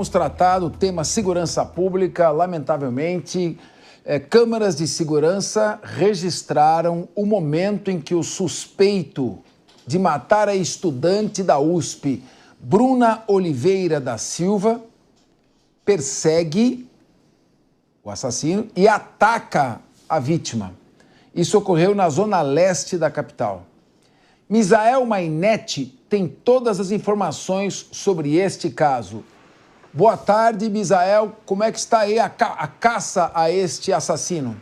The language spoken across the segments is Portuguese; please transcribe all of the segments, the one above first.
Vamos tratar do tema segurança pública. Lamentavelmente, câmeras de segurança registraram o momento em que o suspeito de matar a estudante da USP, Bruna Oliveira da Silva, persegue o assassino e ataca a vítima. Isso ocorreu na zona leste da capital. Misael Mainetti tem todas as informações sobre este caso. Boa tarde, Misael. Como é que está aí a caça a este assassino?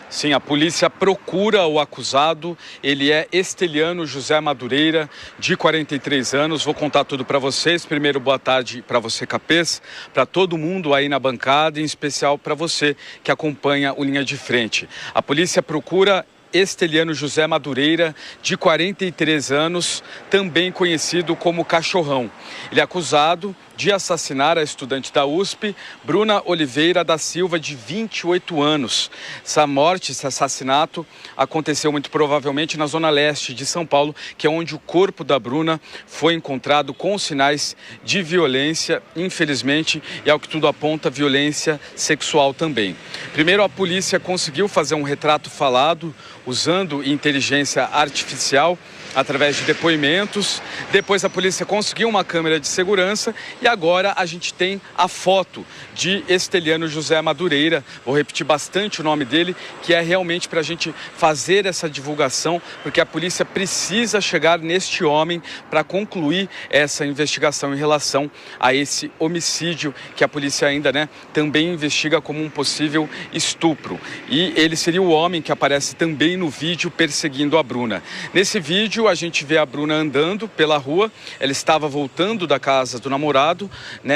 Sim, a polícia procura o acusado. Ele é Esteliano José Madureira, de 43 anos. Vou contar tudo para vocês. Primeiro, boa tarde para você, Capês, para todo mundo aí na bancada, em especial para você que acompanha o Linha de Frente. A polícia procura Esteliano José Madureira, de 43 anos, também conhecido como Cachorrão. Ele é acusado de assassinar a estudante da USP, Bruna Oliveira da Silva, de 28 anos. Essa morte, esse assassinato, aconteceu muito provavelmente na zona leste de São Paulo, que é onde o corpo da Bruna foi encontrado com sinais de violência, infelizmente, e ao que tudo aponta, violência sexual também. Primeiro, a polícia conseguiu fazer um retrato falado, usando inteligência artificial, através de depoimentos. Depois a polícia conseguiu uma câmera de segurança e agora a gente tem a foto de Esteliano José Madureira. Vou repetir bastante o nome dele, que é realmente para a gente fazer essa divulgação, porque a polícia precisa chegar neste homem para concluir essa investigação em relação a esse homicídio que a polícia ainda, também investiga como um possível estupro. E ele seria o homem que aparece também no vídeo perseguindo a Bruna. Nesse vídeo a gente vê a Bruna andando pela rua. Ela estava voltando da casa do namorado,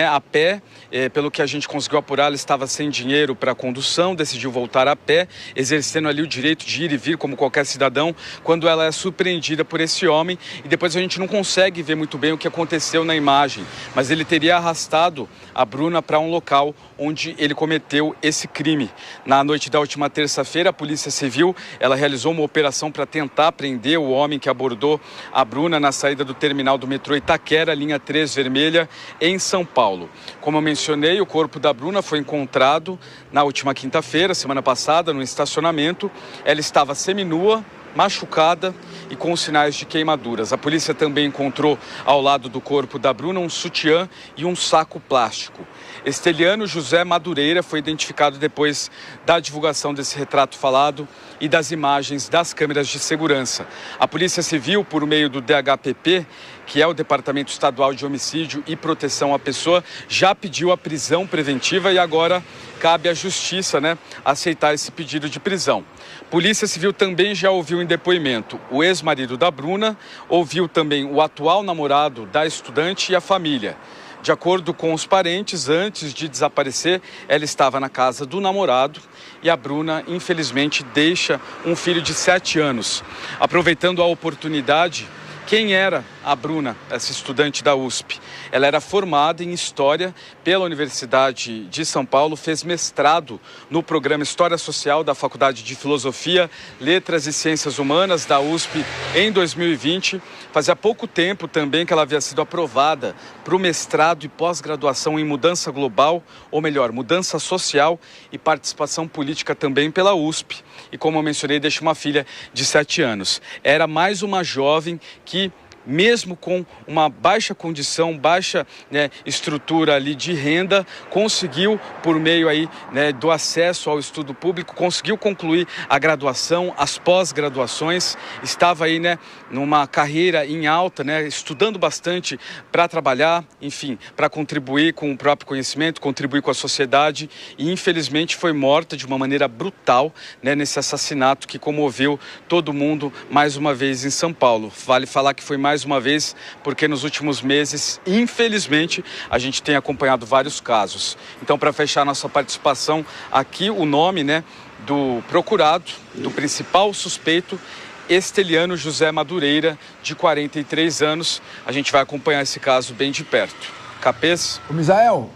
a pé. Pelo que a gente conseguiu apurar, ela estava sem dinheiro para a condução, decidiu voltar a pé, exercendo ali o direito de ir e vir como qualquer cidadão, quando ela é surpreendida por esse homem. E depois a gente não consegue ver muito bem o que aconteceu na imagem, mas ele teria arrastado a Bruna para um local onde ele cometeu esse crime. Na noite da última terça-feira, a Polícia Civil ela realizou uma operação para tentar prender o homem que abordou a Bruna na saída do terminal do metrô Itaquera, linha 3 vermelha, em São Paulo. Como eu mencionei, o corpo da Bruna foi encontrado na última quinta-feira, semana passada, no estacionamento. Ela estava seminua, machucada e com sinais de queimaduras. A polícia também encontrou ao lado do corpo da Bruna um sutiã e um saco plástico. Esteliano José Madureira foi identificado depois da divulgação desse retrato falado e das imagens das câmeras de segurança. A Polícia Civil, por meio do DHPP, que é o Departamento Estadual de Homicídio e Proteção à Pessoa, já pediu a prisão preventiva e agora cabe à Justiça, aceitar esse pedido de prisão. Polícia Civil também já ouviu em depoimento o ex-marido da Bruna, ouviu também o atual namorado da estudante e a família. De acordo com os parentes, antes de desaparecer, ela estava na casa do namorado e a Bruna, infelizmente, deixa um filho de 7 anos. Aproveitando a oportunidade, quem era a Bruna, essa estudante da USP? Ela era formada em História pela Universidade de São Paulo, fez mestrado no programa História Social da Faculdade de Filosofia, Letras e Ciências Humanas da USP em 2020. Fazia pouco tempo também que ela havia sido aprovada para o mestrado e pós-graduação em Mudança Global, ou melhor, Mudança Social e Participação Política também pela USP. E como eu mencionei, deixa uma filha de 7 anos. Era mais uma jovem que, mesmo com uma baixa condição, baixa estrutura ali de renda, conseguiu, por meio aí, do acesso ao estudo público, conseguiu concluir a graduação, as pós-graduações, estava aí, numa carreira em alta, estudando bastante para trabalhar, enfim, para contribuir com o próprio conhecimento, contribuir com a sociedade e, infelizmente, foi morta de uma maneira brutal, nesse assassinato que comoveu todo mundo mais uma vez em São Paulo. Vale falar que foi mais uma vez, porque nos últimos meses, infelizmente, a gente tem acompanhado vários casos. Então, para fechar nossa participação aqui, o nome, do procurado, do principal suspeito, Esteliano José Madureira, de 43 anos. A gente vai acompanhar esse caso bem de perto. Capês? Misael,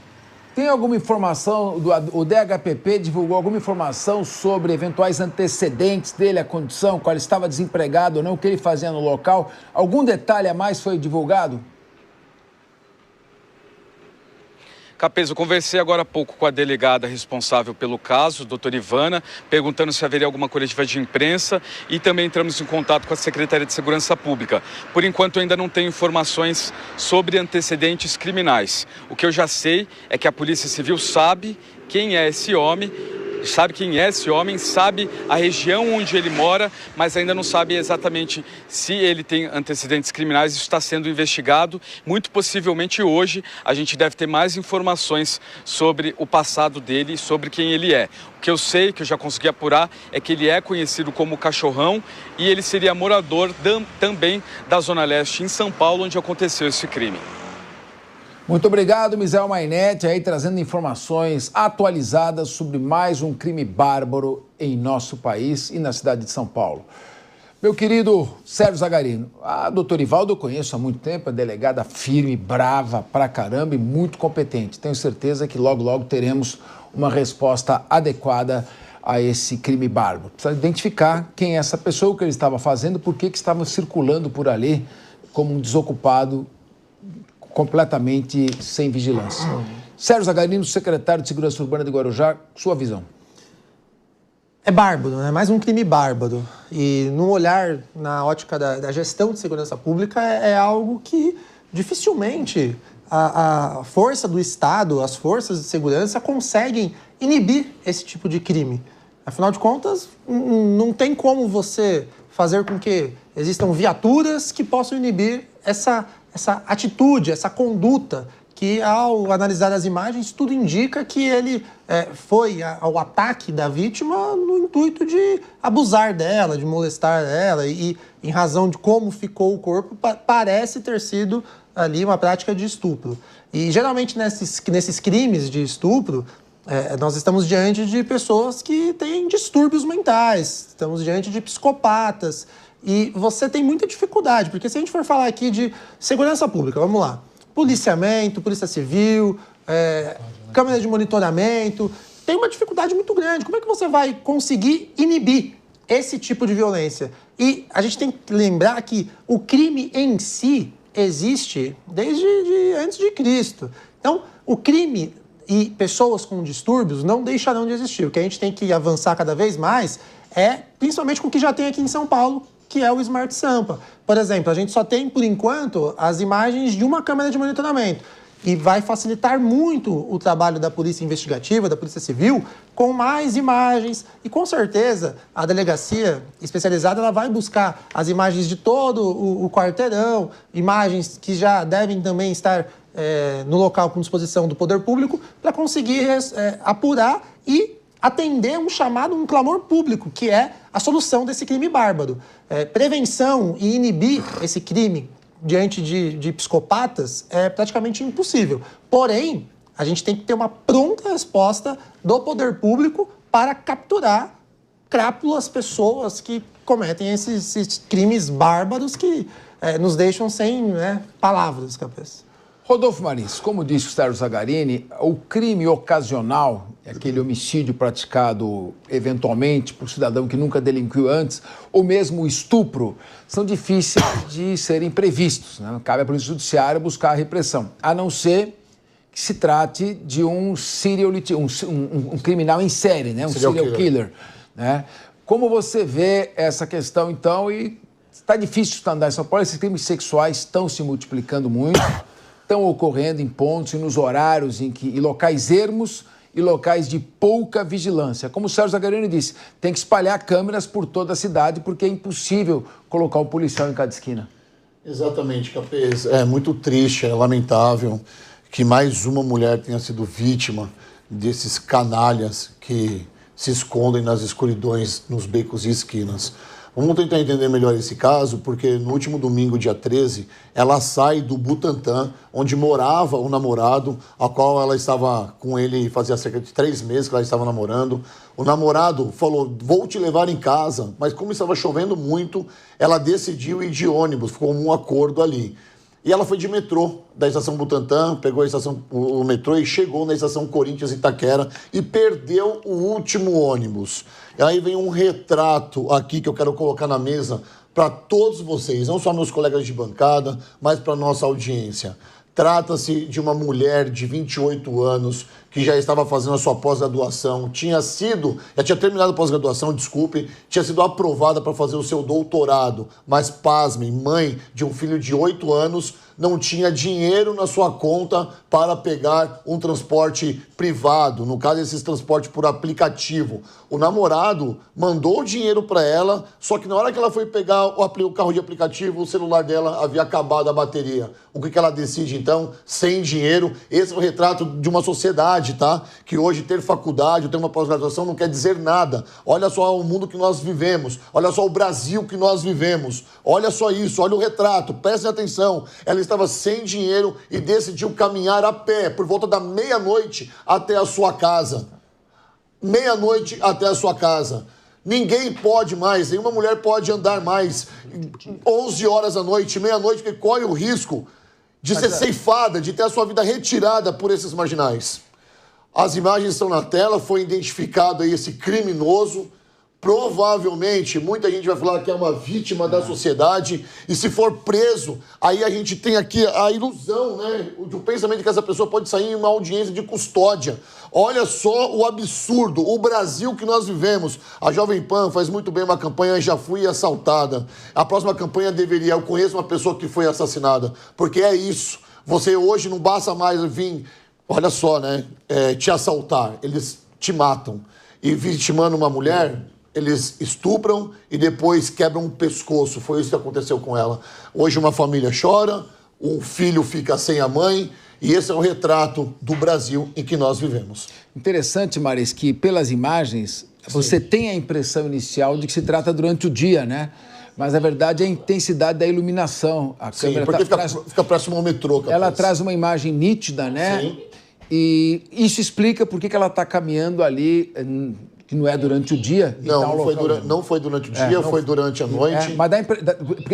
tem alguma informação, o DHPP divulgou alguma informação sobre eventuais antecedentes dele, a condição, qual ele estava desempregado ou não, o que ele fazia no local? Algum detalhe a mais foi divulgado? Capês, eu conversei agora há pouco com a delegada responsável pelo caso, doutora Ivana, perguntando se haveria alguma coletiva de imprensa e também entramos em contato com a Secretaria de Segurança Pública. Por enquanto, ainda não tenho informações sobre antecedentes criminais. O que eu já sei é que a Polícia Civil sabe quem é esse homem, sabe a região onde ele mora, mas ainda não sabe exatamente se ele tem antecedentes criminais. Isso está sendo investigado. Muito possivelmente hoje a gente deve ter mais informações sobre o passado dele e sobre quem ele é. O que eu sei, que eu já consegui apurar, é que ele é conhecido como Cachorrão e ele seria morador também da Zona Leste, em São Paulo, onde aconteceu esse crime. Muito obrigado, Misael Mainetti, aí trazendo informações atualizadas sobre mais um crime bárbaro em nosso país e na cidade de São Paulo. Meu querido Sérgio Zagarino, a doutora Ivaldo eu conheço há muito tempo, é delegada firme, brava pra caramba e muito competente. Tenho certeza que logo, logo teremos uma resposta adequada a esse crime bárbaro. Precisa identificar quem é essa pessoa, o que ele estava fazendo, por que estava circulando por ali como um desocupado completamente sem vigilância. Sérgio Zagarino, secretário de Segurança Urbana de Guarujá, sua visão. É bárbaro, né? Mais um crime bárbaro. E no olhar, na ótica da gestão de segurança pública, é algo que dificilmente a força do Estado, as forças de segurança conseguem inibir esse tipo de crime. Afinal de contas, não tem como você fazer com que existam viaturas que possam inibir essa atitude, essa conduta, que ao analisar as imagens, tudo indica que ele foi ao ataque da vítima no intuito de abusar dela, de molestar ela, e em razão de como ficou o corpo, parece ter sido ali uma prática de estupro. E geralmente nesses crimes de estupro, nós estamos diante de pessoas que têm distúrbios mentais, estamos diante de psicopatas. E você tem muita dificuldade, porque se a gente for falar aqui de segurança pública, vamos lá, policiamento, polícia civil, câmera de monitoramento, tem uma dificuldade muito grande. Como é que você vai conseguir inibir esse tipo de violência? E a gente tem que lembrar que o crime em si existe desde antes de Cristo. Então, o crime e pessoas com distúrbios não deixarão de existir. O que a gente tem que avançar cada vez mais é, principalmente com o que já tem aqui em São Paulo, que é o Smart Sampa. Por exemplo, a gente só tem, por enquanto, as imagens de uma câmera de monitoramento. E vai facilitar muito o trabalho da polícia investigativa, da polícia civil, com mais imagens. E, com certeza, a delegacia especializada ela vai buscar as imagens de todo o quarteirão, imagens que já devem também estar no local com disposição do poder público, para conseguir apurar e atender um clamor público, que é a solução desse crime bárbaro. Prevenção e inibir esse crime diante de psicopatas é praticamente impossível. Porém, a gente tem que ter uma pronta resposta do poder público para capturar crápulas, pessoas que cometem esses crimes bárbaros que nos deixam sem palavras, Capês. Rodolfo Marins, como disse o Sérgio Zagarini, o crime ocasional, aquele homicídio praticado eventualmente por cidadão que nunca delinquiu antes, ou mesmo o estupro, são difíceis de serem previstos, né? Cabe à Polícia Judiciária buscar a repressão, a não ser que se trate de um criminal em série, né? Um serial killer, né? Como você vê essa questão, então, e está difícil andar em São Paulo, esses crimes sexuais estão se multiplicando muito, estão ocorrendo em pontos e nos horários e locais ermos e locais de pouca vigilância. Como o Sérgio Zagarino disse, tem que espalhar câmeras por toda a cidade porque é impossível colocar um policial em cada esquina. Exatamente, Capês. É muito triste, é lamentável que mais uma mulher tenha sido vítima desses canalhas que se escondem nas escuridões, nos becos e esquinas. Vamos tentar entender melhor esse caso, porque no último domingo, dia 13, ela sai do Butantã, onde morava o namorado, a qual ela estava com ele fazia cerca de 3 meses que ela estava namorando. O namorado falou, vou te levar em casa, mas como estava chovendo muito, ela decidiu ir de ônibus, ficou um acordo ali. E ela foi de metrô, da estação Butantã, pegou o metrô e chegou na estação Corinthians Itaquera e perdeu o último ônibus. E aí vem um retrato aqui que eu quero colocar na mesa para todos vocês, não só meus colegas de bancada, mas para nossa audiência. Trata-se de uma mulher de 28 anos que já estava fazendo a sua pós-graduação, já tinha terminado a pós-graduação, desculpe, tinha sido aprovada para fazer o seu doutorado, mas pasmem, mãe de um filho de 8 anos, não tinha dinheiro na sua conta para pegar um transporte privado, no caso, esses transportes por aplicativo. O namorado mandou o dinheiro para ela, só que na hora que ela foi pegar o carro de aplicativo, o celular dela havia acabado a bateria. O que ela decide, então? Sem dinheiro. Esse é o retrato de uma sociedade, tá? Que hoje ter faculdade, ter uma pós-graduação não quer dizer nada. Olha só o mundo que nós vivemos. Olha só o Brasil que nós vivemos. Olha só isso, olha o retrato. Prestem atenção. Ela estava sem dinheiro e decidiu caminhar a pé por volta da meia-noite até a sua casa. Meia-noite até a sua casa. Ninguém pode mais, nenhuma mulher pode andar mais 11 horas da noite, meia-noite, porque corre o risco de ser ceifada, de ter a sua vida retirada por esses marginais. As imagens estão na tela, foi identificado aí esse criminoso. Provavelmente, muita gente vai falar que é uma vítima da sociedade, e se for preso, aí a gente tem aqui a ilusão, né, do pensamento que essa pessoa pode sair em uma audiência de custódia. Olha só o absurdo, o Brasil que nós vivemos. A Jovem Pan faz muito bem uma campanha, já fui assaltada. A próxima campanha deveria, eu conheço uma pessoa que foi assassinada, porque é isso. Você hoje não basta mais vir, olha só, né, te assaltar, eles te matam. E vitimando uma mulher, eles estupram e depois quebram o pescoço. Foi isso que aconteceu com ela. Hoje uma família chora, um filho fica sem a mãe, e esse é o retrato do Brasil em que nós vivemos. Interessante, Maris, que pelas imagens você tem a impressão inicial de que se trata durante o dia, né? Mas, na verdade, é a intensidade da iluminação. A câmera porque fica próximo ao metrô. Capaz. Ela traz uma imagem nítida, né? Sim. E isso explica por que ela está caminhando ali, que não é durante o dia. Não foi durante o dia, foi durante a noite. Mas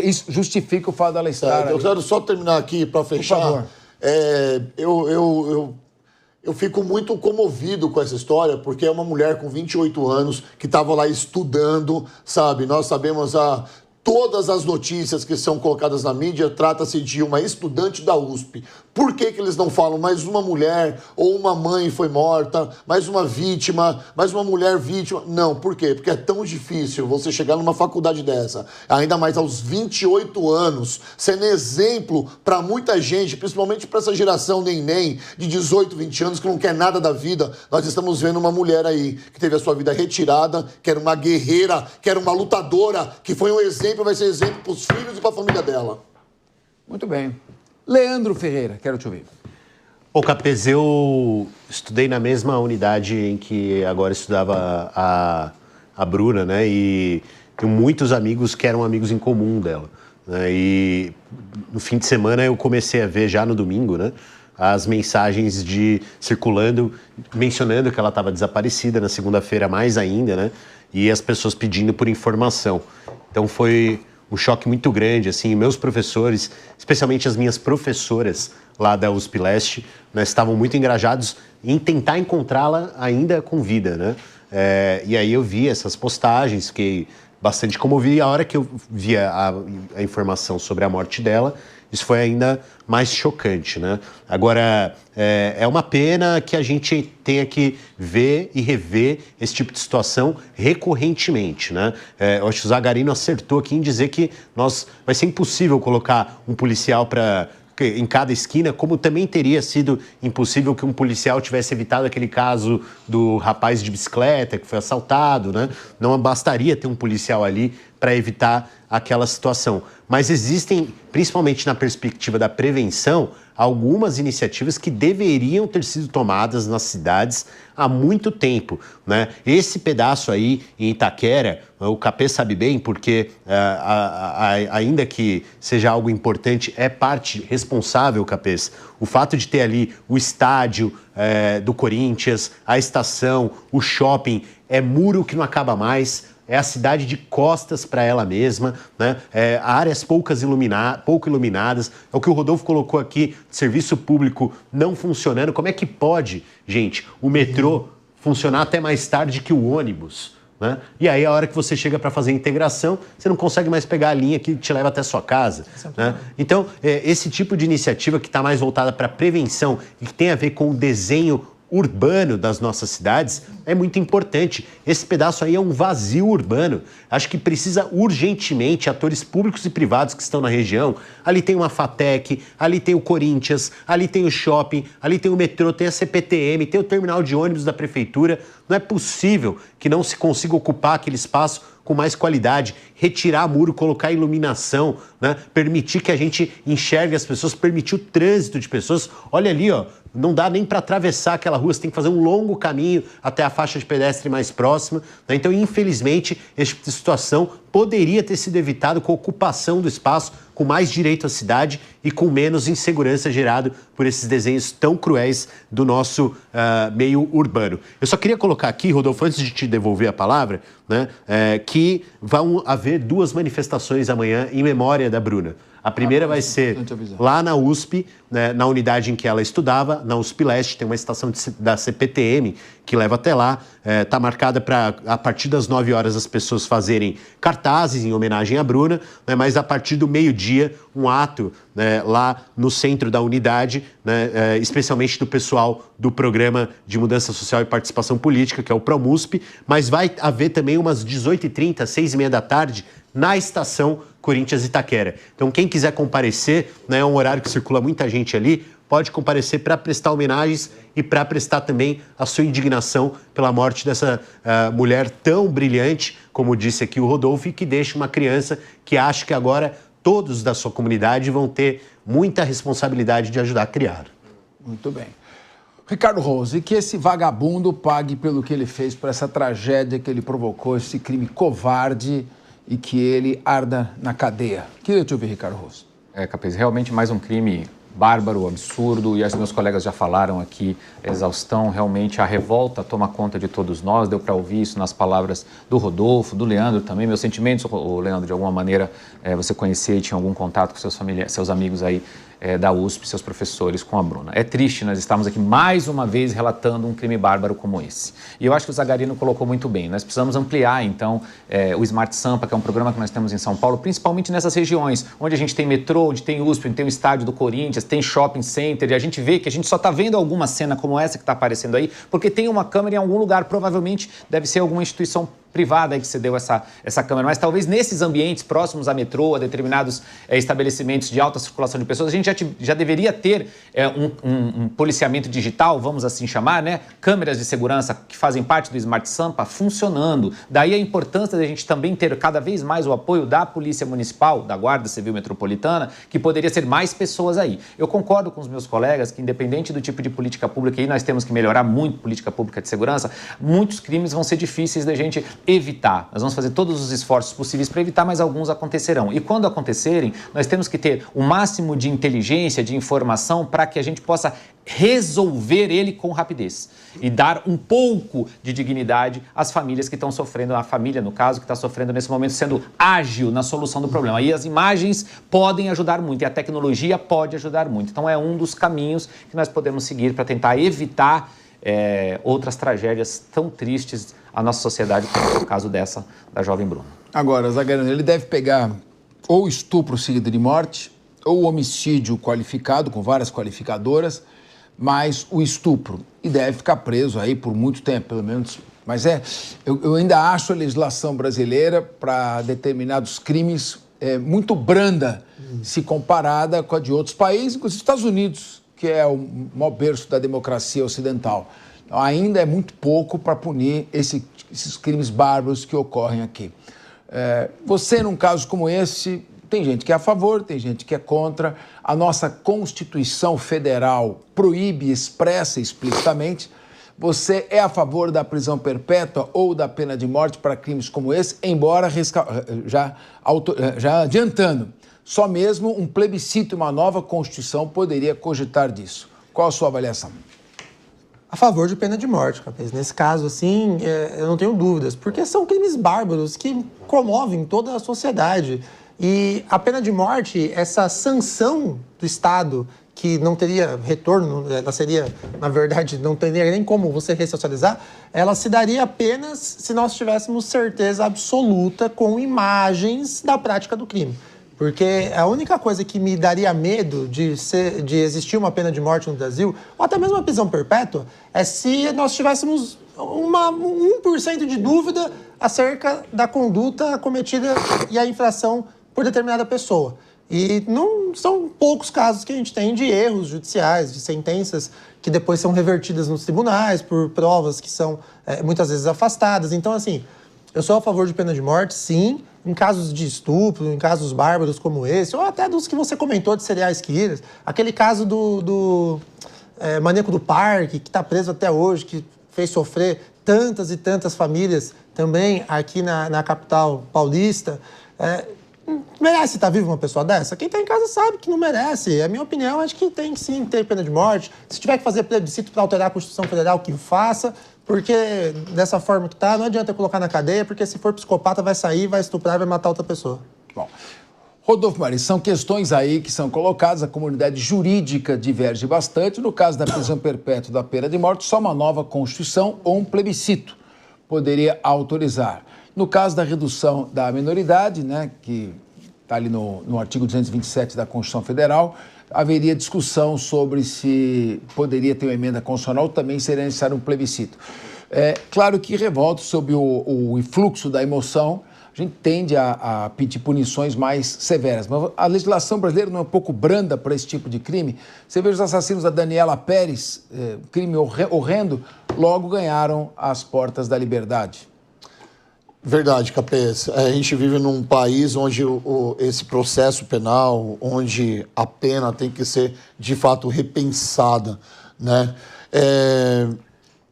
isso justifica o fato dela estar Eu quero só terminar aqui para fechar. Por favor. Eu fico muito comovido com essa história, porque é uma mulher com 28 anos que estava lá estudando, sabe? Nós sabemos todas as notícias que são colocadas na mídia, trata-se de uma estudante da USP. Por que eles não falam mais uma mulher ou uma mãe foi morta, mais uma vítima, mais uma mulher vítima? Não, por quê? Porque é tão difícil você chegar numa faculdade dessa, ainda mais aos 28 anos, sendo exemplo para muita gente, principalmente para essa geração neném de 18, 20 anos que não quer nada da vida. Nós estamos vendo uma mulher aí que teve a sua vida retirada, que era uma guerreira, que era uma lutadora, que foi um exemplo, vai ser exemplo para os filhos e para a família dela. Muito bem. Leandro Ferreira, quero te ouvir. Ô, Capês, eu estudei na mesma unidade em que agora estudava a Bruna, né? E tenho muitos amigos que eram amigos em comum dela, né? E no fim de semana eu comecei a ver, já no domingo, né, as mensagens circulando, mencionando que ela estava desaparecida, na segunda-feira mais ainda, né? E as pessoas pedindo por informação. Então foi um choque muito grande, assim, meus professores, especialmente as minhas professoras lá da USP Leste, né, estavam muito engajados em tentar encontrá-la ainda com vida, né? E aí eu vi essas postagens, fiquei bastante comovido, e a hora que eu vi a informação sobre a morte dela, isso foi ainda mais chocante, né? Agora, é uma pena que a gente tenha que ver e rever esse tipo de situação recorrentemente, né? Eu acho que o Zagarino acertou aqui em dizer que vai ser impossível colocar um policial em cada esquina, como também teria sido impossível que um policial tivesse evitado aquele caso do rapaz de bicicleta que foi assaltado, né? Não bastaria ter um policial ali para evitar aquela situação. Mas existem, principalmente na perspectiva da prevenção, algumas iniciativas que deveriam ter sido tomadas nas cidades há muito tempo, né? Esse pedaço aí em Itaquera, o Capê sabe bem, porque ainda que seja algo importante, é parte responsável, Capês. O fato de ter ali o estádio do Corinthians, a estação, o shopping, é muro que não acaba mais. É a cidade de costas para ela mesma, né? Áreas pouco iluminadas. É o que o Rodolfo colocou aqui, serviço público não funcionando. Como é que pode, gente, o metrô funcionar até mais tarde que o ônibus, né? E aí, a hora que você chega para fazer a integração, você não consegue mais pegar a linha que te leva até a sua casa. Né? Então, esse tipo de iniciativa que está mais voltada para prevenção e que tem a ver com o desenho urbano das nossas cidades é muito importante. Esse pedaço aí é um vazio urbano. Acho que precisa urgentemente atores públicos e privados que estão na região. Ali tem uma FATEC, ali tem o Corinthians, ali tem o shopping, ali tem o metrô, tem a CPTM, tem o terminal de ônibus da prefeitura. Não é possível que não se consiga ocupar aquele espaço com mais qualidade, retirar muro, colocar iluminação, né? Permitir que a gente enxergue as pessoas, permitir o trânsito de pessoas. Olha ali, ó, não dá nem para atravessar aquela rua, você tem que fazer um longo caminho até a faixa de pedestre mais próxima. Né? Então, infelizmente, esse tipo de situação poderia ter sido evitado com a ocupação do espaço, com mais direito à cidade e com menos insegurança gerado por esses desenhos tão cruéis do nosso meio urbano. Eu só queria colocar aqui, Rodolfo, antes de te devolver a palavra, né, que vão haver 2 manifestações amanhã em memória da Bruna. A primeira vai ser lá na USP, né, na unidade em que ela estudava, na USP Leste, tem uma estação da CPTM que leva até lá. Está marcada para, a partir das 9 horas, as pessoas fazerem cartazes em homenagem à Bruna, né, mas a partir do meio-dia, um ato, né, lá no centro da unidade, né, especialmente do pessoal do Programa de Mudança Social e Participação Política, que é o PROMUSP, mas vai haver também umas 18h30, 6h30 da tarde, na estação Corinthians Itaquera. Então, quem quiser comparecer, né, é um horário que circula muita gente ali, pode comparecer para prestar homenagens e para prestar também a sua indignação pela morte dessa mulher tão brilhante, como disse aqui o Rodolfo, e que deixa uma criança que acha que agora todos da sua comunidade vão ter muita responsabilidade de ajudar a criar. Muito bem. Ricardo Rose, que esse vagabundo pague pelo que ele fez, por essa tragédia que ele provocou, esse crime covarde, e que ele arda na cadeia. Queria te ouvir, Ricardo Rose. Capês, realmente mais um crime bárbaro, absurdo, e os meus colegas já falaram aqui, a exaustão, realmente a revolta toma conta de todos nós, deu para ouvir isso nas palavras do Rodolfo, do Leandro também, meus sentimentos, o Leandro, de alguma maneira, você conhecia e tinha algum contato com seus amigos aí da USP, seus professores, com a Bruna. É triste nós estarmos aqui mais uma vez relatando um crime bárbaro como esse. E eu acho que o Zagarino colocou muito bem. Nós precisamos ampliar, então, o Smart Sampa, que é um programa que nós temos em São Paulo, principalmente nessas regiões, onde a gente tem metrô, onde tem USP, onde tem o estádio do Corinthians, tem shopping center, e a gente vê que a gente só está vendo alguma cena como essa que está aparecendo aí, porque tem uma câmera em algum lugar, provavelmente deve ser alguma instituição privada aí que cedeu essa câmera, mas talvez nesses ambientes próximos a metrô, a determinados estabelecimentos de alta circulação de pessoas, a gente já deveria ter um policiamento digital, vamos assim chamar, né? Câmeras de segurança que fazem parte do Smart Sampa funcionando. Daí a importância da gente também ter cada vez mais o apoio da Polícia Municipal, da Guarda Civil Metropolitana, que poderia ser mais pessoas aí. Eu concordo com os meus colegas que, independente do tipo de política pública, aí nós temos que melhorar muito política pública de segurança, muitos crimes vão ser difíceis da gente evitar. Nós vamos fazer todos os esforços possíveis para evitar, mas alguns acontecerão. E quando acontecerem, nós temos que ter o máximo de inteligência, de informação, para que a gente possa resolver ele com rapidez e dar um pouco de dignidade às famílias que estão sofrendo, a família, no caso, que está sofrendo nesse momento, sendo ágil na solução do problema. E as imagens podem ajudar muito, e a tecnologia pode ajudar muito. Então, é um dos caminhos que nós podemos seguir para tentar evitar outras tragédias tão tristes à nossa sociedade, como é o caso dessa da jovem Bruna. Agora, Zagarino, ele deve pegar ou estupro seguido de morte, ou homicídio qualificado, com várias qualificadoras, mais o estupro. E deve ficar preso aí por muito tempo, pelo menos. Mas eu ainda acho a legislação brasileira para determinados crimes muito branda, se comparada com a de outros países, inclusive Estados Unidos, que é o maior berço da democracia ocidental. Então, ainda é muito pouco para punir esses crimes bárbaros que ocorrem aqui. Você, num caso como esse, tem gente que é a favor, tem gente que é contra. A nossa Constituição Federal proíbe, expressa explicitamente. Você é a favor da prisão perpétua ou da pena de morte para crimes como esse, embora, já adiantando, só mesmo um plebiscito e uma nova Constituição poderia cogitar disso. Qual a sua avaliação? A favor de pena de morte, Capês. Nesse caso, assim, eu não tenho dúvidas, porque são crimes bárbaros que comovem toda a sociedade. E a pena de morte, essa sanção do Estado que não teria retorno, ela seria, na verdade, não teria nem como você ressocializar, ela se daria apenas se nós tivéssemos certeza absoluta com imagens da prática do crime. Porque a única coisa que me daria medo de existir uma pena de morte no Brasil, ou até mesmo uma prisão perpétua, é se nós tivéssemos 1% de dúvida acerca da conduta cometida e a infração por determinada pessoa. E não são poucos casos que a gente tem de erros judiciais, de sentenças que depois são revertidas nos tribunais por provas que são muitas vezes afastadas. Então, assim, eu sou a favor de pena de morte, sim, em casos de estupro, em casos bárbaros como esse, ou até dos que você comentou de serial killers. Aquele caso do maníaco do parque, que está preso até hoje, que fez sofrer tantas e tantas famílias também aqui na capital paulista. Merece estar vivo uma pessoa dessa? Quem está em casa sabe que não merece. A minha opinião, acho que tem que sim ter pena de morte. Se tiver que fazer plebiscito para alterar a Constituição Federal, que faça, porque dessa forma que está, não adianta colocar na cadeia, porque se for psicopata vai sair, vai estuprar e vai matar outra pessoa. Bom, Rodolfo Maris, são questões aí que são colocadas, a comunidade jurídica diverge bastante. No caso da prisão perpétua da pena de morte, só uma nova Constituição ou um plebiscito poderia autorizar. No caso da redução da minoridade, né, que está ali no artigo 227 da Constituição Federal, haveria discussão sobre se poderia ter uma emenda constitucional ou também seria necessário um plebiscito. Claro que revolta sobre o influxo da emoção, a gente tende a pedir punições mais severas, mas a legislação brasileira não é um pouco branda para esse tipo de crime? Você vê os assassinos da Daniela Pérez, crime horrendo, logo ganharam as portas da liberdade. Verdade, Capês. A gente vive num país onde esse processo penal, onde a pena tem que ser, de fato, repensada, né?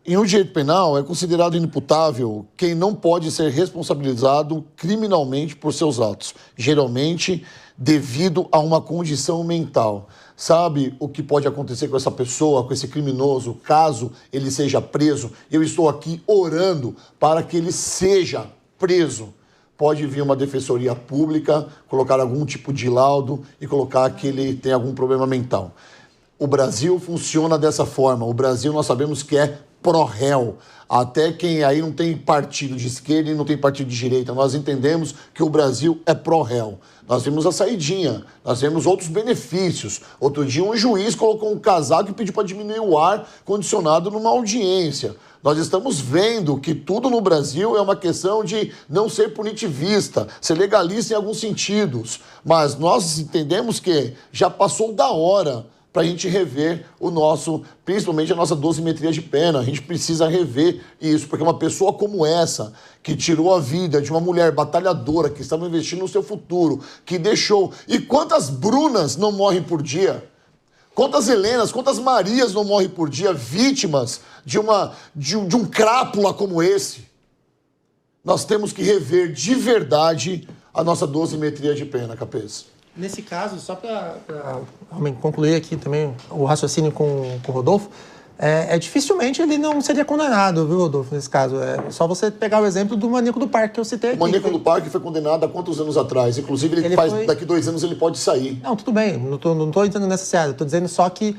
E no direito penal é considerado inimputável quem não pode ser responsabilizado criminalmente por seus atos, geralmente devido a uma condição mental. Sabe o que pode acontecer com essa pessoa, com esse criminoso, caso ele seja preso? Eu estou aqui orando para que ele seja preso. Pode vir uma defensoria pública, colocar algum tipo de laudo e colocar que ele tem algum problema mental. O Brasil funciona dessa forma. O Brasil nós sabemos que é pró-réu. Até quem aí não tem partido de esquerda e não tem partido de direita. Nós entendemos que o Brasil é pró-réu. Nós vimos a saidinha, nós vemos outros benefícios. Outro dia um juiz colocou um casaco e pediu para diminuir o ar condicionado numa audiência. Nós estamos vendo que tudo no Brasil é uma questão de não ser punitivista, ser legalista em alguns sentidos. Mas nós entendemos que já passou da hora para a gente rever principalmente a nossa dosimetria de pena. A gente precisa rever isso, porque uma pessoa como essa, que tirou a vida de uma mulher batalhadora, que estava investindo no seu futuro, que deixou... E quantas Brunas não morrem por dia? Quantas Helenas, quantas Marias não morrem por dia vítimas de um crápula como esse? Nós temos que rever de verdade a nossa dosimetria de pena, Capês. Nesse caso, só para concluir aqui também o raciocínio com o Rodolfo, dificilmente ele não seria condenado, viu, Rodolfo, nesse caso. É só você pegar o exemplo do maníaco do parque que eu citei aqui. O maníaco do parque foi condenado há quantos anos atrás? Inclusive, daqui 2 anos ele pode sair. Não, tudo bem, não tô entrando nessa seara. Estou dizendo só que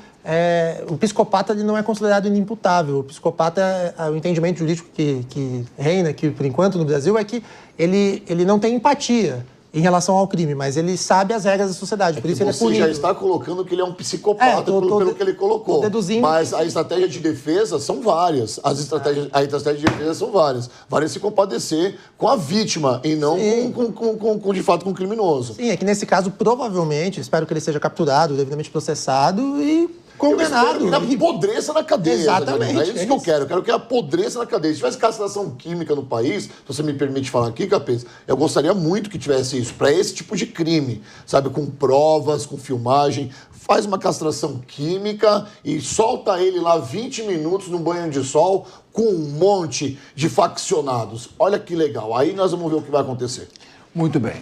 o psicopata ele não é considerado inimputável. O psicopata, o entendimento jurídico que reina aqui, por enquanto, no Brasil, é que ele não tem empatia em relação ao crime, mas ele sabe as regras da sociedade, por isso ele é punido. Você já está colocando que ele é um psicopata pelo que ele colocou. Mas a estratégia de defesa são várias. A estratégia de defesa são várias. Vale se compadecer com a vítima e não de fato com o criminoso. Sim, é que nesse caso, provavelmente, espero que ele seja capturado, devidamente processado e condenado. Eu espero que ele apodreça na cadeia. Exatamente. É isso que eu quero. Eu quero que ele apodreça na cadeia. Se tivesse castração química no país, se você me permite falar aqui, Capês, eu gostaria muito que tivesse isso, para esse tipo de crime, sabe? Com provas, com filmagem. Faz uma castração química e solta ele lá 20 minutos num banho de sol com um monte de faccionados. Olha que legal. Aí nós vamos ver o que vai acontecer. Muito bem.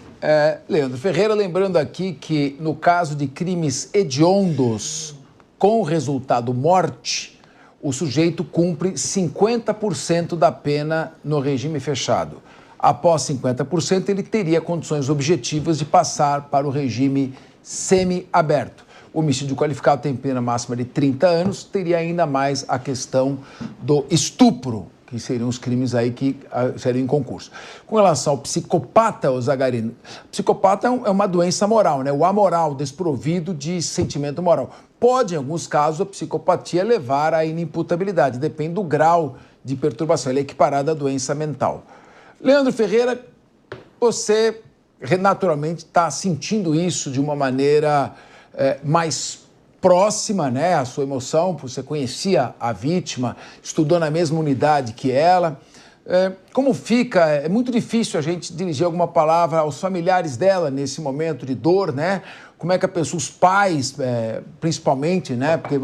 Leandro Ferreira, lembrando aqui que no caso de crimes hediondos com resultado morte, o sujeito cumpre 50% da pena no regime fechado. Após 50%, ele teria condições objetivas de passar para o regime semi-aberto. O homicídio qualificado tem pena máxima de 30 anos, teria ainda mais a questão do estupro, que seriam os crimes aí que seriam em concurso. Com relação ao psicopata, o Zagarino, psicopata é uma doença moral, né? O amoral, desprovido de sentimento moral. Pode, em alguns casos, a psicopatia levar à inimputabilidade, depende do grau de perturbação, ele é equiparado à doença mental. Leandro Ferreira, você naturalmente está sentindo isso de uma maneira mais próxima, né, a sua emoção, você conhecia a vítima, estudou na mesma unidade que ela. Como fica? É muito difícil a gente dirigir alguma palavra aos familiares dela nesse momento de dor, né? Como é que a pessoa, os pais, principalmente, né? Porque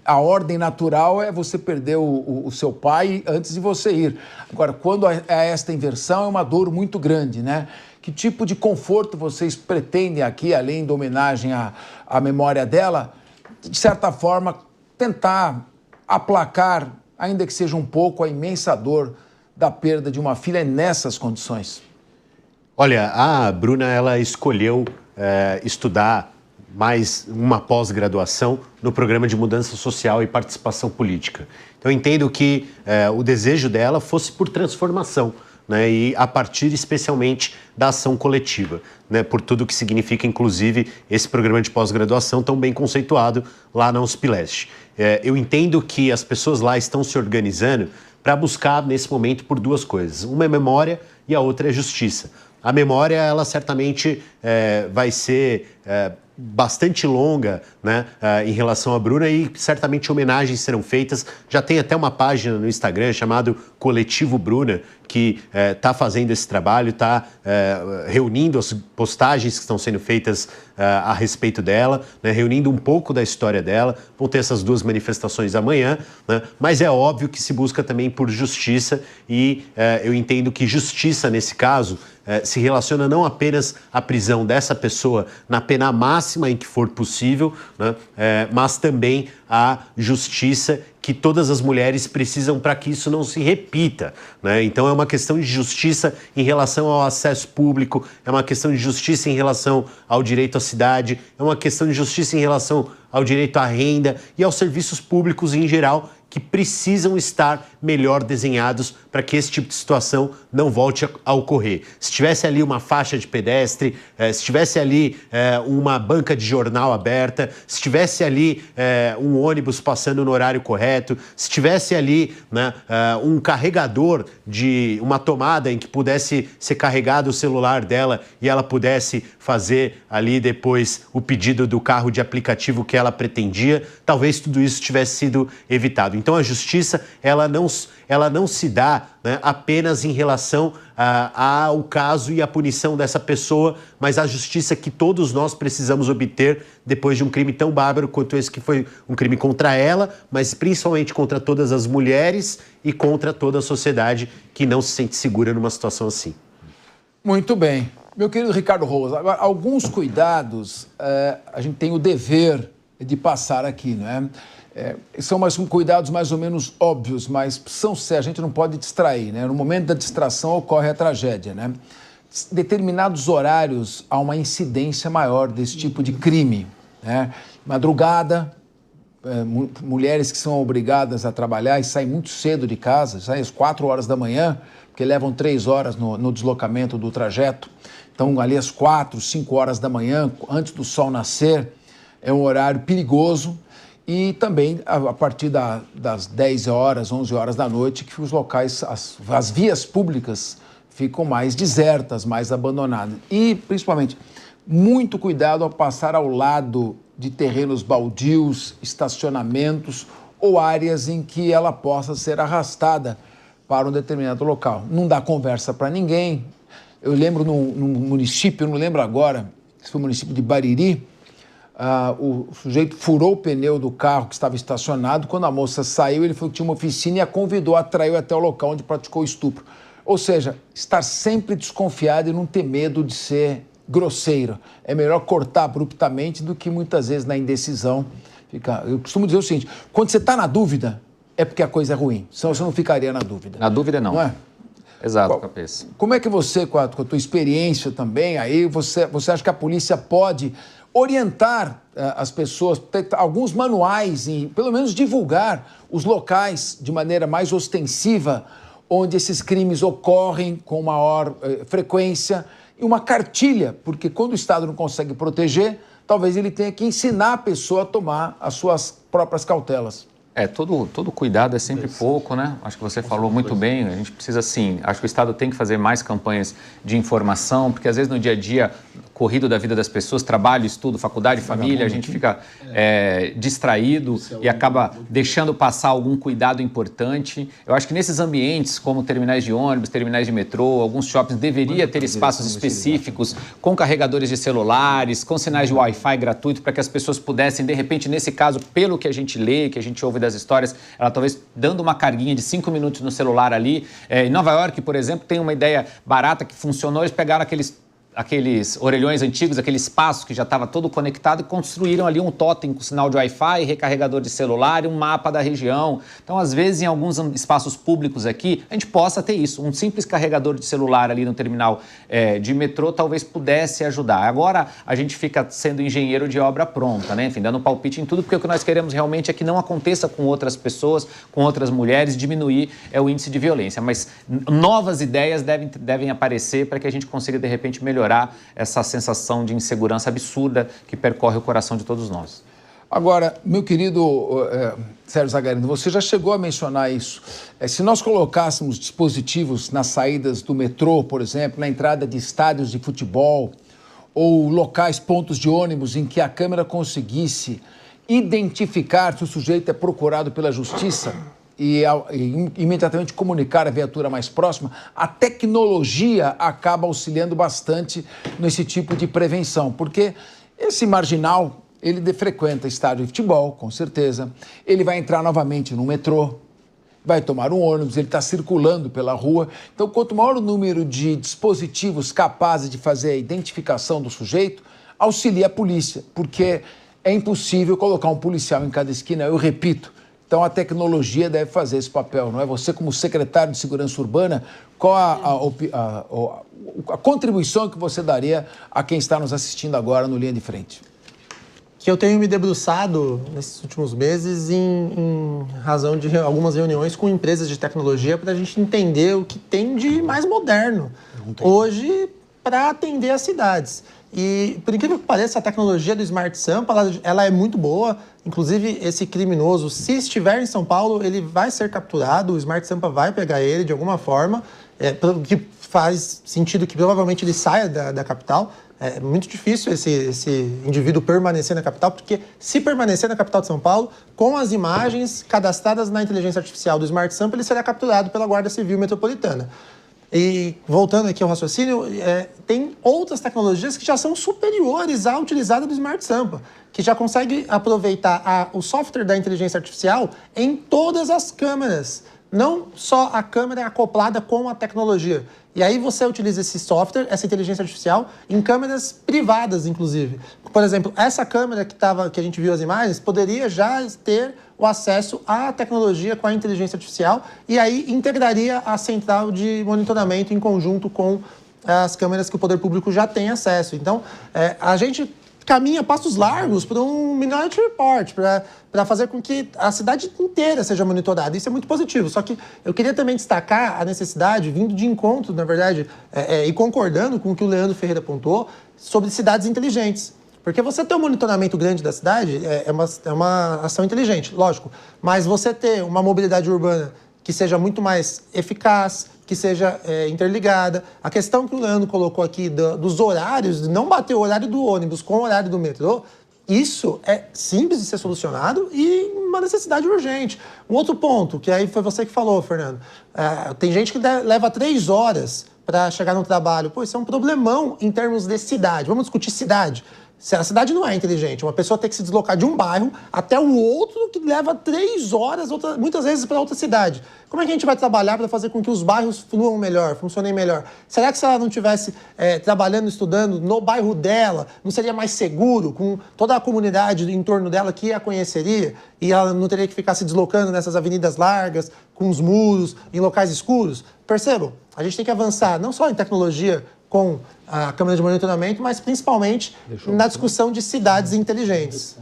a ordem natural é você perder o seu pai antes de você ir. Agora, quando é esta inversão, é uma dor muito grande, né? Que tipo de conforto vocês pretendem aqui, além da homenagem à memória dela, de certa forma, tentar aplacar, ainda que seja um pouco, a imensa dor da perda de uma filha nessas condições? Olha, a Bruna, ela escolheu estudar mais uma pós-graduação no programa de mudança social e participação política. Então, eu entendo que o desejo dela fosse por transformação, né, e a partir especialmente da ação coletiva, né, por tudo que significa, inclusive, esse programa de pós-graduação tão bem conceituado lá na USP Leste. Eu entendo que as pessoas lá estão se organizando para buscar, nesse momento, por duas coisas. Uma é memória e a outra é justiça. A memória, ela certamente vai ser bastante longa, né, em relação à Bruna, e certamente homenagens serão feitas. Já tem até uma página no Instagram chamado Coletivo Bruna, que está fazendo esse trabalho, está reunindo as postagens que estão sendo feitas a respeito dela, né, reunindo um pouco da história dela. Vão ter essas duas manifestações amanhã, né, mas é óbvio que se busca também por justiça, e eu entendo que justiça, nesse caso, se relaciona não apenas à prisão dessa pessoa na pena máxima em que for possível, né, mas também à justiça que todas as mulheres precisam para que isso não se repita, né? Então é uma questão de justiça em relação ao acesso público, é uma questão de justiça em relação ao direito à cidade, é uma questão de justiça em relação ao direito à renda e aos serviços públicos em geral, que precisam estar melhor desenhados para que esse tipo de situação não volte a ocorrer. Se tivesse ali uma faixa de pedestre, se tivesse ali uma banca de jornal aberta, se tivesse ali um ônibus passando no horário correto, se tivesse ali, né, um carregador de uma tomada em que pudesse ser carregado o celular dela e ela pudesse fazer ali depois o pedido do carro de aplicativo que ela pretendia, talvez tudo isso tivesse sido evitado. Então a justiça, ela não se dá, né, apenas em relação ao caso e à punição dessa pessoa, mas a justiça que todos nós precisamos obter depois de um crime tão bárbaro quanto esse, que foi um crime contra ela, mas principalmente contra todas as mulheres e contra toda a sociedade que não se sente segura numa situação assim. Muito bem. Meu querido Ricardo Rosa, agora, alguns cuidados a gente tem o dever de passar aqui, né? São cuidados mais ou menos óbvios, mas a gente não pode distrair, né? No momento da distração ocorre a tragédia, né? Determinados horários há uma incidência maior desse tipo de crime, né? Madrugada, mulheres que são obrigadas a trabalhar e saem muito cedo de casa, saem às 4 horas da manhã, porque levam 3 horas no deslocamento do trajeto. Então, ali às 4, 5 horas da manhã, antes do sol nascer, é um horário perigoso. E também a partir das 10 horas, 11 horas da noite, que os locais, as vias públicas ficam mais desertas, mais abandonadas. E, principalmente, muito cuidado ao passar ao lado de terrenos baldios, estacionamentos ou áreas em que ela possa ser arrastada para um determinado local. Não dá conversa para ninguém. Eu lembro num município, eu não lembro agora, se foi o município de Bariri, o sujeito furou o pneu do carro que estava estacionado. Quando a moça saiu, ele falou que tinha uma oficina e a convidou, atraiu até o local onde praticou o estupro. Ou seja, estar sempre desconfiado e não ter medo de ser grosseiro. É melhor cortar abruptamente do que muitas vezes na indecisão ficar. Eu costumo dizer o seguinte: quando você está na dúvida, é porque a coisa é ruim, senão você não ficaria na dúvida. Na dúvida não. Não é? Exato, Capês. Como é que você, com a tua experiência também, aí você acha que a polícia pode orientar as pessoas, ter alguns manuais e pelo menos divulgar os locais de maneira mais ostensiva onde esses crimes ocorrem com maior frequência e uma cartilha, porque quando o Estado não consegue proteger, talvez ele tenha que ensinar a pessoa a tomar as suas próprias cautelas. Todo cuidado é sempre pouco, né? Acho que você falou muito bem, a gente precisa sim, acho que o Estado tem que fazer mais campanhas de informação, porque às vezes no dia a dia, corrido da vida das pessoas, trabalho, estudo, faculdade, família, a gente fica distraído e acaba deixando passar algum cuidado importante. Eu acho que nesses ambientes, como terminais de ônibus, terminais de metrô, alguns shoppings, deveria ter espaços específicos com carregadores de celulares, com sinais de Wi-Fi gratuito, para que as pessoas pudessem, de repente, nesse caso, pelo que a gente lê, que a gente ouve das histórias, ela talvez dando uma carguinha de 5 minutos no celular ali. Em Nova York, por exemplo, tem uma ideia barata que funcionou, eles pegaram aqueles orelhões antigos, aquele espaço que já estava todo conectado e construíram ali um totem com sinal de Wi-Fi, recarregador de celular e um mapa da região. Então, às vezes, em alguns espaços públicos aqui, a gente possa ter isso. Um simples carregador de celular ali no terminal de metrô talvez pudesse ajudar. Agora, a gente fica sendo engenheiro de obra pronta, né? Enfim, dando palpite em tudo, porque o que nós queremos realmente é que não aconteça com outras pessoas, com outras mulheres, diminuir o índice de violência. Mas novas ideias devem aparecer para que a gente consiga, de repente, melhorar essa sensação de insegurança absurda que percorre o coração de todos nós. Agora, meu querido Sérgio Zagarino, você já chegou a mencionar isso. Se nós colocássemos dispositivos nas saídas do metrô, por exemplo, na entrada de estádios de futebol ou locais, pontos de ônibus em que a câmera conseguisse identificar se o sujeito é procurado pela justiça e imediatamente comunicar a viatura mais próxima, a tecnologia acaba auxiliando bastante nesse tipo de prevenção, porque esse marginal, ele frequenta estádio de futebol, com certeza, ele vai entrar novamente no metrô, vai tomar um ônibus, ele está circulando pela rua. Então, quanto maior o número de dispositivos capazes de fazer a identificação do sujeito, auxilia a polícia, porque é impossível colocar um policial em cada esquina, eu repito. Então, a tecnologia deve fazer esse papel, não é? Você, como secretário de Segurança Urbana, qual a contribuição que você daria a quem está nos assistindo agora no Linha de Frente? Que eu tenho me debruçado nesses últimos meses em razão de algumas reuniões com empresas de tecnologia para a gente entender o que tem de mais moderno hoje para atender as cidades. E, por incrível que pareça, a tecnologia do Smart Sampa, ela é muito boa. Inclusive, esse criminoso, se estiver em São Paulo, ele vai ser capturado, o Smart Sampa vai pegar ele de alguma forma, que faz sentido que provavelmente ele saia da capital. É muito difícil esse indivíduo permanecer na capital, porque se permanecer na capital de São Paulo, com as imagens cadastradas na inteligência artificial do Smart Sampa, ele será capturado pela Guarda Civil Metropolitana. E voltando aqui ao raciocínio, tem outras tecnologias que já são superiores à utilizada do Smart Sampa, que já consegue aproveitar o software da inteligência artificial em todas as câmeras, não só a câmera acoplada com a tecnologia. E aí você utiliza esse software, essa inteligência artificial, em câmeras privadas, inclusive. Por exemplo, essa câmera que a gente viu as imagens, poderia já ter o acesso à tecnologia com a inteligência artificial e aí integraria a central de monitoramento em conjunto com as câmeras que o poder público já tem acesso. Então, a gente caminha passos largos para um Minority Report, para fazer com que a cidade inteira seja monitorada. Isso é muito positivo. Só que eu queria também destacar a necessidade, vindo de encontro, na verdade, e concordando com o que o Leandro Ferreira apontou, sobre cidades inteligentes. Porque você ter um monitoramento grande da cidade é uma ação inteligente, lógico. Mas você ter uma mobilidade urbana que seja muito mais eficaz, que seja interligada. A questão que o Leandro colocou aqui dos horários, de não bater o horário do ônibus com o horário do metrô, isso é simples de ser solucionado e uma necessidade urgente. Um outro ponto, que aí foi você que falou, Fernando. Tem gente que leva 3 horas para chegar no trabalho. Pô, isso é um problemão em termos de cidade. Vamos discutir cidade. Se a cidade não é inteligente, uma pessoa tem que se deslocar de um bairro até o outro, que leva 3 horas, muitas vezes para outra cidade. Como é que a gente vai trabalhar para fazer com que os bairros fluam melhor, funcionem melhor? Será que se ela não estivesse trabalhando, estudando no bairro dela, não seria mais seguro, com toda a comunidade em torno dela que a conheceria? E ela não teria que ficar se deslocando nessas avenidas largas, com os muros, em locais escuros? Percebam, a gente tem que avançar não só em tecnologia com a câmera de monitoramento, mas principalmente na discussão de cidades inteligentes.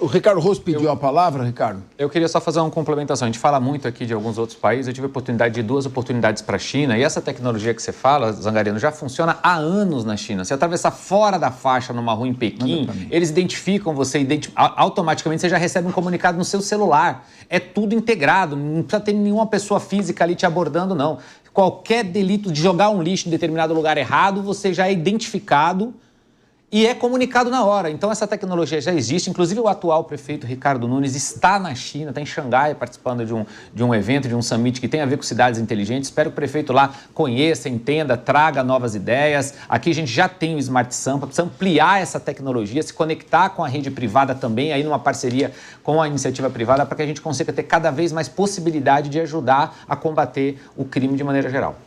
O Ricardo Rosso pediu a palavra, Ricardo? Eu queria só fazer uma complementação. A gente fala muito aqui de alguns outros países. Eu tive a oportunidade de 2 oportunidades para a China. E essa tecnologia que você fala, Zangariano, já funciona há anos na China. Se atravessar fora da faixa numa rua em Pequim, eles identificam você, automaticamente você já recebe um comunicado no seu celular. É tudo integrado, não precisa ter nenhuma pessoa física ali te abordando, não. Qualquer delito de jogar um lixo em determinado lugar errado, você já é identificado e é comunicado na hora. Então, essa tecnologia já existe. Inclusive, o atual prefeito, Ricardo Nunes, está na China, está em Xangai, participando de um evento, de um summit que tem a ver com cidades inteligentes. Espero que o prefeito lá conheça, entenda, traga novas ideias. Aqui a gente já tem o Smart Sampa, precisa ampliar essa tecnologia, se conectar com a rede privada também, aí numa parceria com a iniciativa privada, para que a gente consiga ter cada vez mais possibilidade de ajudar a combater o crime de maneira geral.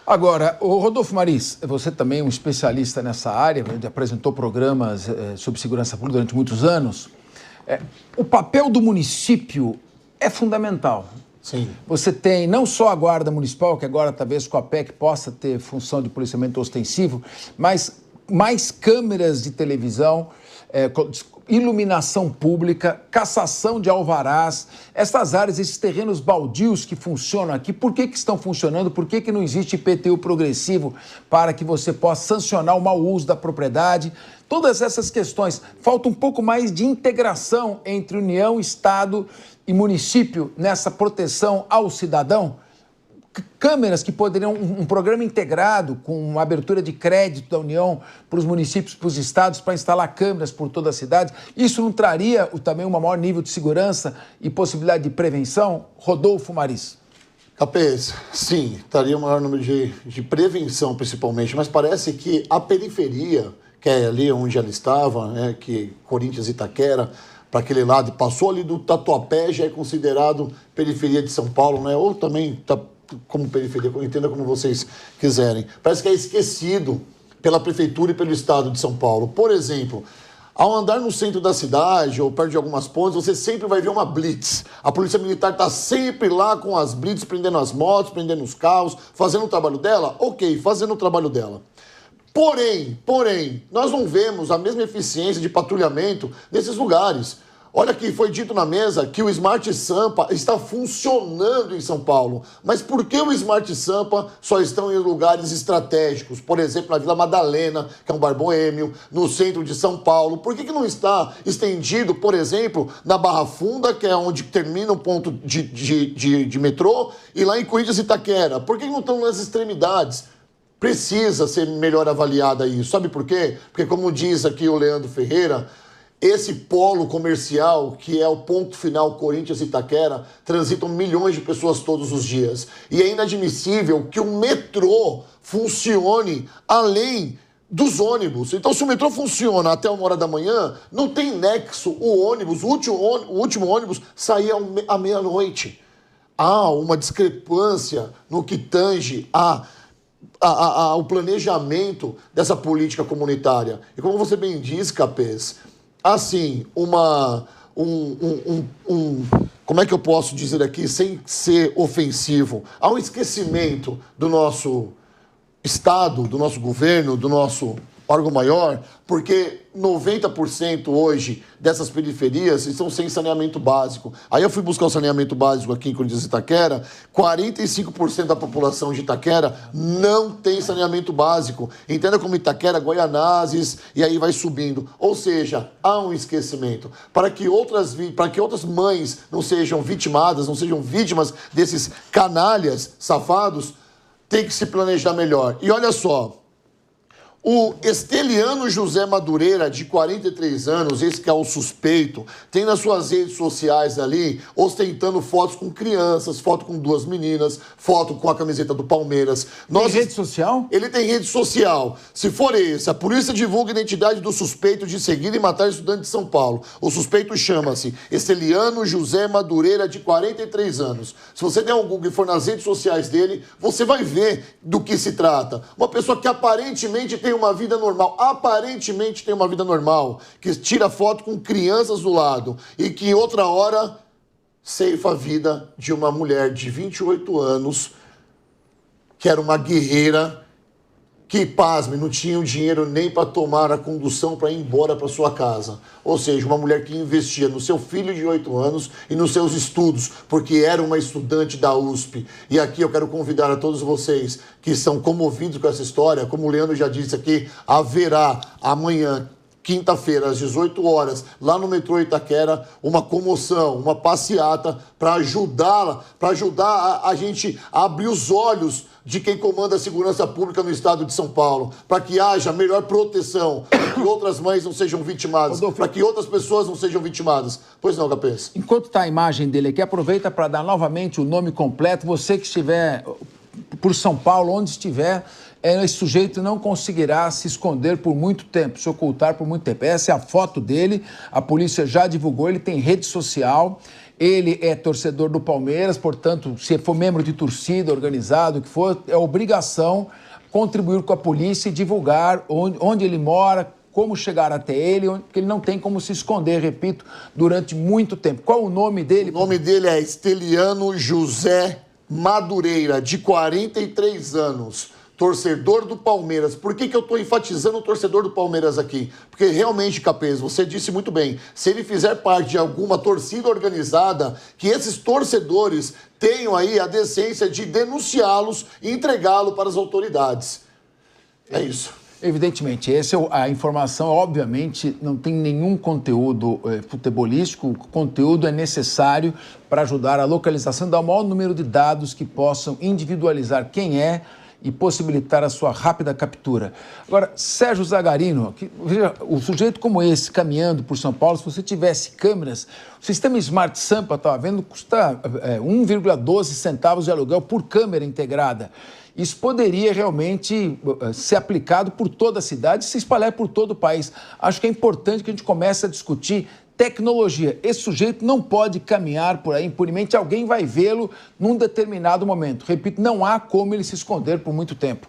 Agora, o Rodolfo Maris, você também é um especialista nessa área, apresentou programas sobre segurança pública durante muitos anos. O papel do município é fundamental. Sim. Você tem não só a Guarda Municipal, que agora talvez com a PEC possa ter função de policiamento ostensivo, mas mais câmeras de televisão, iluminação pública, cassação de alvarás, essas áreas, esses terrenos baldios que funcionam aqui, por que estão funcionando? Por que não existe IPTU progressivo para que você possa sancionar o mau uso da propriedade? Todas essas questões. Falta um pouco mais de integração entre União, Estado e município nessa proteção ao cidadão. Câmeras que poderiam, um programa integrado com uma abertura de crédito da União para os municípios, para os estados, para instalar câmeras por toda a cidade. Isso não traria também um maior nível de segurança e possibilidade de prevenção? Rodolfo Maris. Capês, sim, traria um maior número de prevenção, principalmente, mas parece que a periferia, que é ali onde ela estava, né, que Corinthians e Itaquera, para aquele lado, passou ali do Tatuapé, já é considerado periferia de São Paulo, né, ou também está como periferia, entenda como vocês quiserem. Parece que é esquecido pela prefeitura e pelo estado de São Paulo. Por exemplo, ao andar no centro da cidade ou perto de algumas pontes, você sempre vai ver uma blitz. A polícia militar está sempre lá com as blitz, prendendo as motos, prendendo os carros, fazendo o trabalho dela? Ok, fazendo o trabalho dela. Porém, nós não vemos a mesma eficiência de patrulhamento nesses lugares. Olha que foi dito na mesa que o Smart Sampa está funcionando em São Paulo. Mas por que o Smart Sampa só estão em lugares estratégicos? Por exemplo, na Vila Madalena, que é um bar boêmio, no centro de São Paulo. Por que não está estendido, por exemplo, na Barra Funda, que é onde termina o ponto de metrô, e lá em Corinthians e Itaquera? Por que não estão nas extremidades? Precisa ser melhor avaliada isso. Sabe por quê? Porque, como diz aqui o Leandro Ferreira, esse polo comercial, que é o ponto final Corinthians e Itaquera, transitam milhões de pessoas todos os dias. E é inadmissível que o metrô funcione além dos ônibus. Então, se o metrô funciona até 1h da manhã, não tem nexo o ônibus, o último ônibus sair à meia-noite. Há uma discrepância no que tange ao planejamento dessa política comunitária. E como você bem diz, Capês, assim, como é que eu posso dizer aqui, sem ser ofensivo, há um esquecimento do nosso Estado, do nosso governo, do nosso órgão maior, porque 90% hoje dessas periferias estão sem saneamento básico. Aí eu fui buscar o saneamento básico aqui em Corinthians e Itaquera, 45% da população de Itaquera não tem saneamento básico. Entenda como Itaquera, Guaianazes, e aí vai subindo. Ou seja, há um esquecimento. Para que outras mães não sejam vitimadas, não sejam vítimas desses canalhas safados, tem que se planejar melhor. E olha só, o Esteliano José Madureira, de 43 anos, esse que é o suspeito, tem nas suas redes sociais ali, ostentando fotos com crianças, foto com 2 meninas, foto com a camiseta do Palmeiras. Tem rede social? Ele tem rede social. Se for esse, a polícia divulga a identidade do suspeito de seguir e matar estudante de São Paulo. O suspeito chama-se Esteliano José Madureira, de 43 anos. Se você der um Google e for nas redes sociais dele, você vai ver do que se trata. Uma pessoa que aparentemente tem uma vida normal, que tira foto com crianças do lado e que outra hora ceifa a vida de uma mulher de 28 anos, que era uma guerreira que, pasme, não tinham dinheiro nem para tomar a condução para ir embora para sua casa. Ou seja, uma mulher que investia no seu filho de 8 anos e nos seus estudos, porque era uma estudante da USP. E aqui eu quero convidar a todos vocês que estão comovidos com essa história, como o Leandro já disse aqui, haverá amanhã, quinta-feira, às 18 horas, lá no metrô Itaquera, uma comoção, uma passeata para ajudar a gente a abrir os olhos de quem comanda a segurança pública no estado de São Paulo, para que haja melhor proteção, para que outras mães não sejam vitimadas, para que outras pessoas não sejam vitimadas. Pois não, Capês? Enquanto está a imagem dele aqui, aproveita para dar novamente o nome completo. Você que estiver por São Paulo, onde estiver, esse sujeito não conseguirá se esconder por muito tempo, se ocultar por muito tempo. Essa é a foto dele, a polícia já divulgou, ele tem rede social, ele é torcedor do Palmeiras, portanto, se for membro de torcida, organizado, o que for, é obrigação contribuir com a polícia e divulgar onde ele mora, como chegar até ele, porque ele não tem como se esconder, repito, durante muito tempo. Qual o nome dele? O nome dele é Esteliano José Madureira, de 43 anos. Torcedor do Palmeiras. Por que eu estou enfatizando o torcedor do Palmeiras aqui? Porque realmente, Capês, você disse muito bem, se ele fizer parte de alguma torcida organizada, que esses torcedores tenham aí a decência de denunciá-los e entregá-lo para as autoridades. É isso. Evidentemente, a informação, obviamente, não tem nenhum conteúdo futebolístico, o conteúdo é necessário para ajudar a localização, dar o maior número de dados que possam individualizar quem é e possibilitar a sua rápida captura. Agora, Sérgio Zagarino, veja, o sujeito como esse caminhando por São Paulo, se você tivesse câmeras, o sistema Smart Sampa, estava vendo, custa 1,12 centavos de aluguel por câmera integrada. Isso poderia realmente ser aplicado por toda a cidade e se espalhar por todo o país. Acho que é importante que a gente comece a discutir tecnologia. Esse sujeito não pode caminhar por aí impunemente, alguém vai vê-lo num determinado momento. Repito, não há como ele se esconder por muito tempo.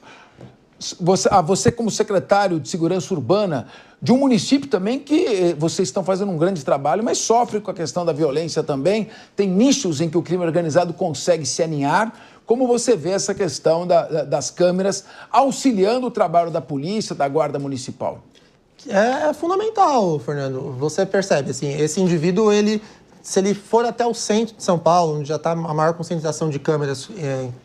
Você como secretário de Segurança Urbana de um município também que vocês estão fazendo um grande trabalho, mas sofre com a questão da violência também, tem nichos em que o crime organizado consegue se aninhar. Como você vê essa questão das câmeras auxiliando o trabalho da polícia, da Guarda Municipal? É fundamental, Fernando. Você percebe, assim, esse indivíduo, se ele for até o centro de São Paulo, onde já está a maior concentração de câmeras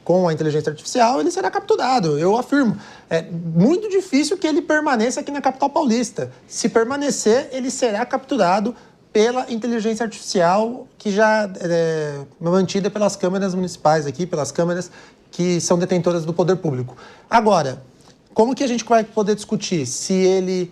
com a inteligência artificial, ele será capturado. Eu afirmo. É muito difícil que ele permaneça aqui na capital paulista. Se permanecer, ele será capturado pela inteligência artificial que já é mantida pelas câmeras municipais aqui, pelas câmeras que são detentoras do poder público. Agora, como que a gente vai poder discutir se ele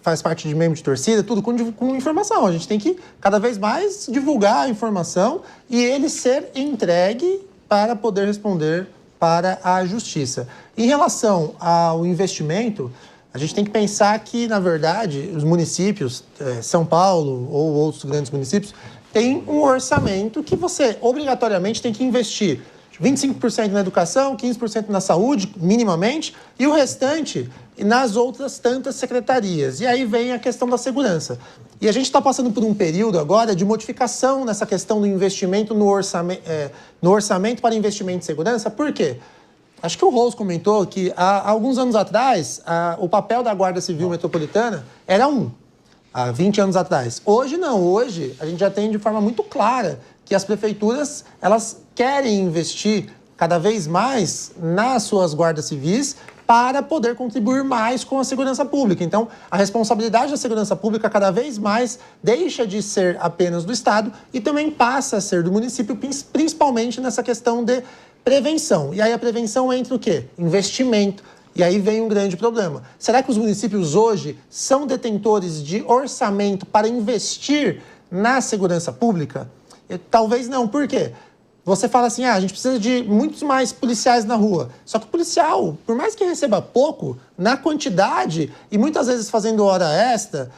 faz parte de membro de torcida, tudo com informação? A gente tem que cada vez mais divulgar a informação e ele ser entregue para poder responder para a justiça. Em relação ao investimento, a gente tem que pensar que, na verdade, os municípios, São Paulo ou outros grandes municípios, têm um orçamento que você obrigatoriamente tem que investir 25% na educação, 15% na saúde, minimamente, e o restante nas outras tantas secretarias. E aí vem a questão da segurança. E a gente está passando por um período agora de modificação nessa questão do investimento no orçamento para investimento em segurança. Por quê? Acho que o Rose comentou que há alguns anos atrás, o papel da Guarda Civil Metropolitana era há 20 anos atrás. Hoje não, hoje a gente já tem de forma muito clara que as prefeituras, elas querem investir cada vez mais nas suas guardas civis para poder contribuir mais com a segurança pública. Então, a responsabilidade da segurança pública cada vez mais deixa de ser apenas do Estado e também passa a ser do município, principalmente nessa questão de prevenção. E aí a prevenção entra o quê? Investimento. E aí vem um grande problema. Será que os municípios hoje são detentores de orçamento para investir na segurança pública? Talvez não. Por quê? Você fala assim, a gente precisa de muitos mais policiais na rua. Só que o policial, por mais que receba pouco, na quantidade, e muitas vezes fazendo hora extra,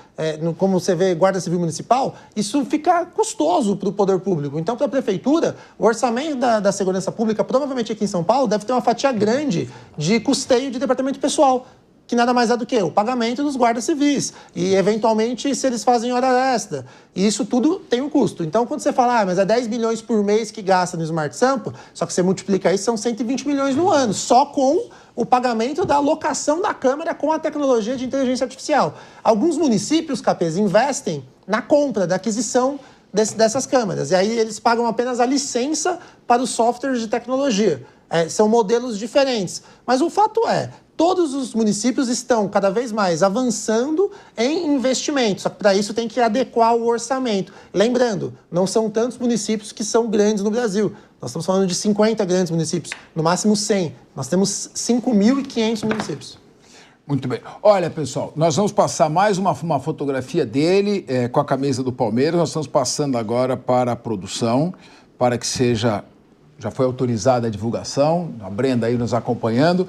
como você vê Guarda Civil Municipal, isso fica custoso para o poder público. Então, para a prefeitura, o orçamento da segurança pública, provavelmente aqui em São Paulo, deve ter uma fatia grande de custeio de departamento pessoal. que nada mais é do que o pagamento dos guardas civis e, eventualmente, se eles fazem hora extra. E isso tudo tem um custo. Então, quando você fala, mas é 10 milhões por mês que gasta no Smart Sample, só que você multiplica isso, são 120 milhões no ano, só com o pagamento da locação da câmera com a tecnologia de inteligência artificial. Alguns municípios, Capês, investem na compra, da aquisição dessas câmeras. E aí eles pagam apenas a licença para os softwares de tecnologia. São modelos diferentes. Mas o fato é, todos os municípios estão cada vez mais avançando em investimentos. Só que para isso tem que adequar o orçamento. Lembrando, não são tantos municípios que são grandes no Brasil. Nós estamos falando de 50 grandes municípios, no máximo 100. Nós temos 5.500 municípios. Muito bem. Olha, pessoal, nós vamos passar mais uma fotografia dele com a camisa do Palmeiras. Nós estamos passando agora para a produção, para que seja... Já foi autorizada a divulgação, a Brenda aí nos acompanhando.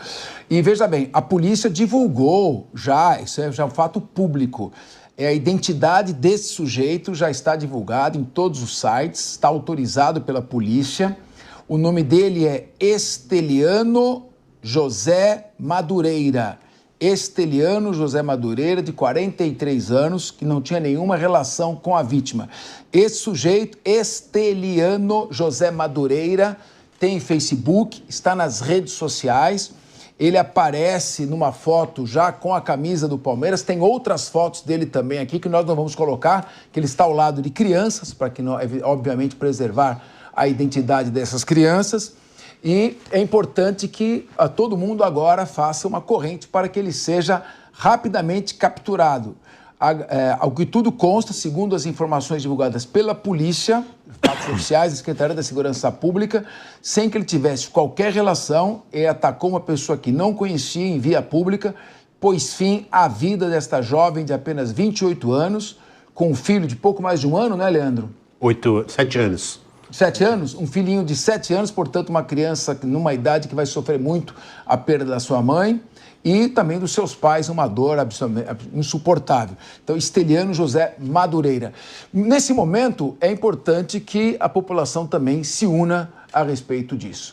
E veja bem, a polícia divulgou já, isso é já um fato público. A identidade desse sujeito já está divulgada em todos os sites, está autorizado pela polícia. O nome dele é Esteliano José Madureira. Esteliano José Madureira, de 43 anos, que não tinha nenhuma relação com a vítima. Esse sujeito, Esteliano José Madureira, tem Facebook, está nas redes sociais, ele aparece numa foto já com a camisa do Palmeiras, tem outras fotos dele também aqui, que nós não vamos colocar, que ele está ao lado de crianças, para que, obviamente, preservar a identidade dessas crianças. E é importante que todo mundo agora faça uma corrente para que ele seja rapidamente capturado. Ao que tudo consta, segundo as informações divulgadas pela polícia, fatos oficiais da Secretaria da Segurança Pública, sem que ele tivesse qualquer relação, ele atacou uma pessoa que não conhecia em via pública, pôs fim à vida desta jovem de apenas 28 anos, com um filho de pouco mais de um ano, né, Leandro? 7 anos. 7 anos? Um filhinho de 7 anos, portanto, uma criança numa idade que vai sofrer muito a perda da sua mãe e também dos seus pais, uma dor insuportável. Então, Esteliano José Madureira. Nesse momento, é importante que a população também se una a respeito disso.